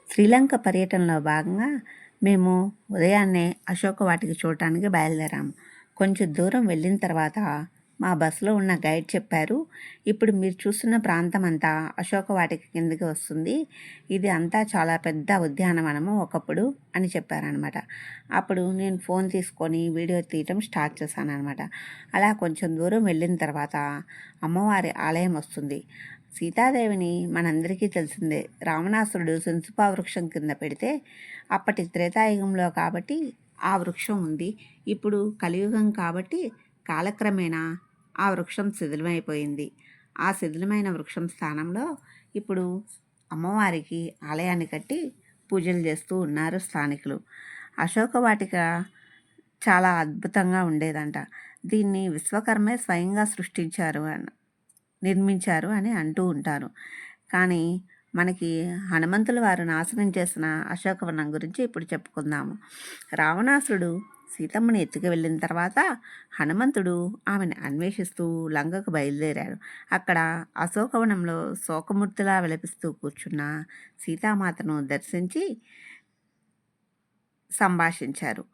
శ్రీలంక పర్యటనలో భాగంగా మేము ఉదయాన్నే అశోక వాటిక చూడటానికి బయలుదేరాము. కొంచెం దూరం వెళ్ళిన తర్వాత మా బస్సులో ఉన్న గైడ్ చెప్పారు, ఇప్పుడు మీరు చూస్తున్న ప్రాంతం అంతా అశోక వాటిక కిందకి వస్తుంది, ఇది అంతా చాలా పెద్ద ఉద్యానవనము ఒకప్పుడు అని చెప్పారనమాట. అప్పుడు నేను ఫోన్ తీసుకొని వీడియో తీయటం స్టార్ట్ చేశాను అనమాట. అలా కొంచెం దూరం వెళ్ళిన తర్వాత అమ్మవారి ఆలయం వస్తుంది. సీతాదేవిని మనందరికీ తెలిసిందే, రావణాసురుడు శంసుపా వృక్షం కింద పెడితే అప్పటి త్రేతాయుగంలో కాబట్టి ఆ వృక్షం ఉంది. ఇప్పుడు కలియుగం కాబట్టి కాలక్రమేణా ఆ వృక్షం శిథిలమైపోయింది. ఆ శిథిలమైన వృక్షం స్థానంలో ఇప్పుడు అమ్మవారికి ఆలయాన్ని కట్టి పూజలు చేస్తూ ఉన్నారు స్థానికులు. అశోక వాటిక చాలా అద్భుతంగా ఉండేదంట. దీన్ని విశ్వకర్మే స్వయంగా నిర్మించారు అని అంటూ ఉంటారు. కానీ మనకి హనుమంతుల వారు నాశనం చేసిన అశోకవనం గురించి ఇప్పుడు చెప్పుకుందాము. రావణాసురుడు సీతమ్మని ఎత్తుకు వెళ్ళిన తర్వాత హనుమంతుడు ఆమెను అన్వేషిస్తూ లంకకు బయలుదేరాడు. అక్కడ అశోకవనంలో శోకమూర్తిలా విలపిస్తూ కూర్చున్న సీతామాతను దర్శించి సంభాషించారు.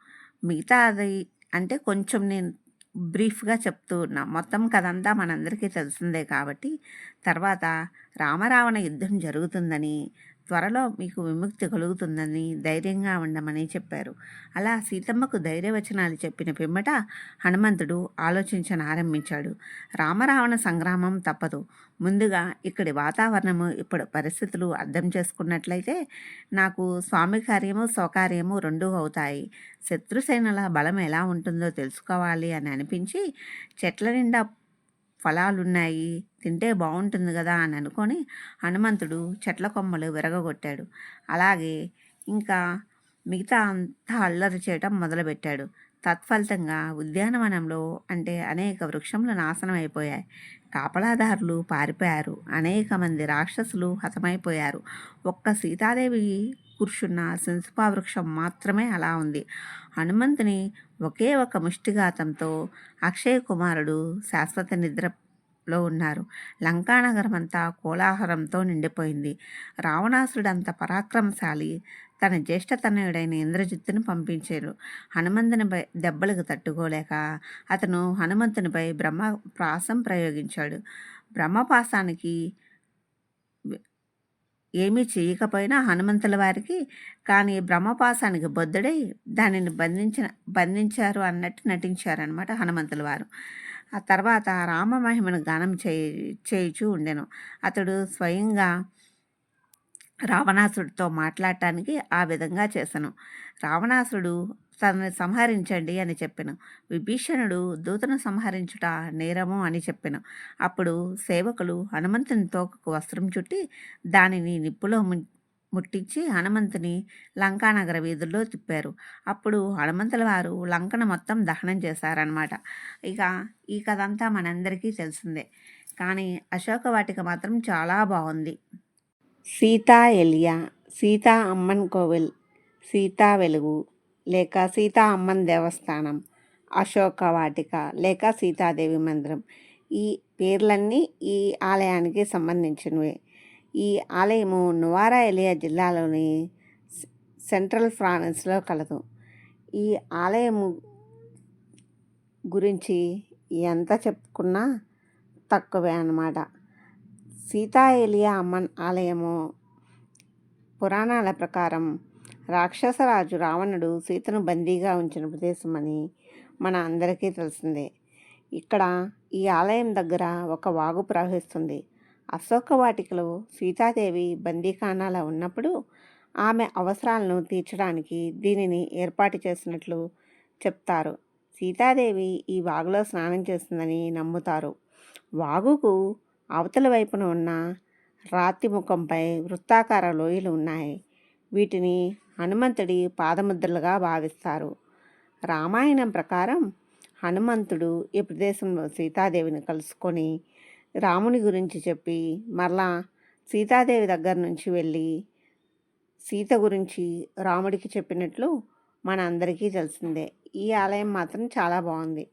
మిగతాది అంటే కొంచెం నేను బ్రీఫ్గా చెప్తూ ఉన్నా, మొత్తం కథంతా మనందరికీ తెలిసిందే కాబట్టి. తర్వాత రామరావణ యుద్ధం జరుగుతుందని, త్వరలో మీకు విముక్తి కలుగుతుందని ధైర్యంగా ఉండమని చెప్పారు. అలా సీతమ్మకు ధైర్యవచనాలు చెప్పిన పిమ్మట హనుమంతుడు ఆలోచించనారంభించాడు. రామరావణ సంగ్రామం తప్పదు. ముందుగా ఇక్కడి వాతావరణము, ఇప్పుడు పరిస్థితులు అర్థం చేసుకున్నట్లయితే నాకు స్వామి కార్యము స్వకార్యము రెండూ అవుతాయి. శత్రుసేనల బలం ఎలా ఉంటుందో తెలుసుకోవాలి అని అనిపించి, చెట్ల నిండా ఫలాలున్నాయి, తింటే బాగుంటుంది కదా అని అనుకొని హనుమంతుడు చెట్ల కొమ్మలు విరగగొట్టాడు. అలాగే ఇంకా మిగతా అంతా అల్లరి చేయటం మొదలుపెట్టాడు. తత్ఫలితంగా ఉద్యానవనంలో అంటే అనేక వృక్షములు నాశనం అయిపోయాయి. కాపలాదారులు పారిపోయారు. అనేక మంది రాక్షసులు హతమైపోయారు. ఒక్క సీతాదేవి కూర్చున్న శంసుపా వృక్షం మాత్రమే అలా ఉంది. హనుమంతుని ఒకే ఒక ముష్టిఘాతంతో అక్షయ కుమారుడు శాశ్వత నిద్రలో ఉన్నారు. లంకానగరం అంతా కోలాహలంతో నిండిపోయింది. రావణాసురుడు అంత పరాక్రమశాలి తన జ్యేష్ఠతనయుడైన ఇంద్రజిత్తును పంపించారు. హనుమంతునిపై దెబ్బలకు తట్టుకోలేక అతను హనుమంతునిపై బ్రహ్మపాసం ప్రయోగించాడు. బ్రహ్మపాసానికి ఏమీ చేయకపోయినా హనుమంతుల వారికి కానీ బ్రహ్మపాసానికి బొద్దుడై దానిని బంధించారు అన్నట్టు నటించారనమాట హనుమంతుల వారు. ఆ తర్వాత రామమహిమను గానం చేయుచూ ఉండెను. అతడు స్వయంగా రావణాసుడితో మాట్లాడటానికి ఆ విధంగా చేశాను. రావణాసుడు తనని సంహరించండి అని చెప్పెను. విభీషణుడు దూతను సంహరించుట నేరము అని చెప్పెను. అప్పుడు సేవకులు హనుమంతుని తోకకు వస్త్రం చుట్టి దానిని నిప్పులో ముట్టించి హనుమంతుని లంకానగర వీధుల్లో తిప్పారు. అప్పుడు హనుమంతుల వారు లంకను మొత్తం దహనం చేశారనమాట. ఇక ఈ కథ అంతా మనందరికీ తెలిసిందే. కానీ అశోక వాటిక మాత్రం చాలా బాగుంది. సీతా ఎలియా, సీతా అమ్మన్ కోవిల్, సీతా వెలుగు లేక సీతా అమ్మన్ దేవస్థానం, అశోక వాటిక లేక సీతాదేవి మందిరం, ఈ పేర్లన్నీ ఈ ఆలయానికి సంబంధించినవే. ఈ ఆలయము నువారా ఎలియా జిల్లాలోని సెంట్రల్ ఫ్రాన్స్లో కలదు. ఈ ఆలయము గురించి ఎంత చెప్పుకున్నా తక్కువే అన్నమాట. సీతా ఎలియా అమ్మన్ ఆలయము పురాణాల ప్రకారం రాక్షసరాజు రావణుడు సీతను బందీగా ఉంచిన ప్రదేశమని మన అందరికీ తెలిసిందే. ఇక్కడ ఈ ఆలయం దగ్గర ఒక వాగు ప్రవహిస్తుంది. అశోక వాటికలో సీతాదేవి బందీఖానాలో ఉన్నప్పుడు ఆమె అవసరాలను తీర్చడానికి దీనిని ఏర్పాటు చేసినట్లు చెప్తారు. సీతాదేవి ఈ వాగులో స్నానం చేస్తుందని నమ్ముతారు. వాగుకు అవతల వైపున ఉన్న రాతి ముఖంపై వృత్తాకార లోయలు ఉన్నాయి. వీటిని హనుమంతుడి పాదముద్రలుగా భావిస్తారు. రామాయణం ప్రకారం హనుమంతుడు ఈ ప్రదేశంలో సీతాదేవిని కలుసుకొని రాముని గురించి చెప్పి మరలా సీతాదేవి దగ్గర నుంచి వెళ్ళి సీత గురించి రాముడికి చెప్పినట్లు మన అందరికీ తెలిసిందే. ఈ ఆలయం మాత్రం చాలా బాగుంది.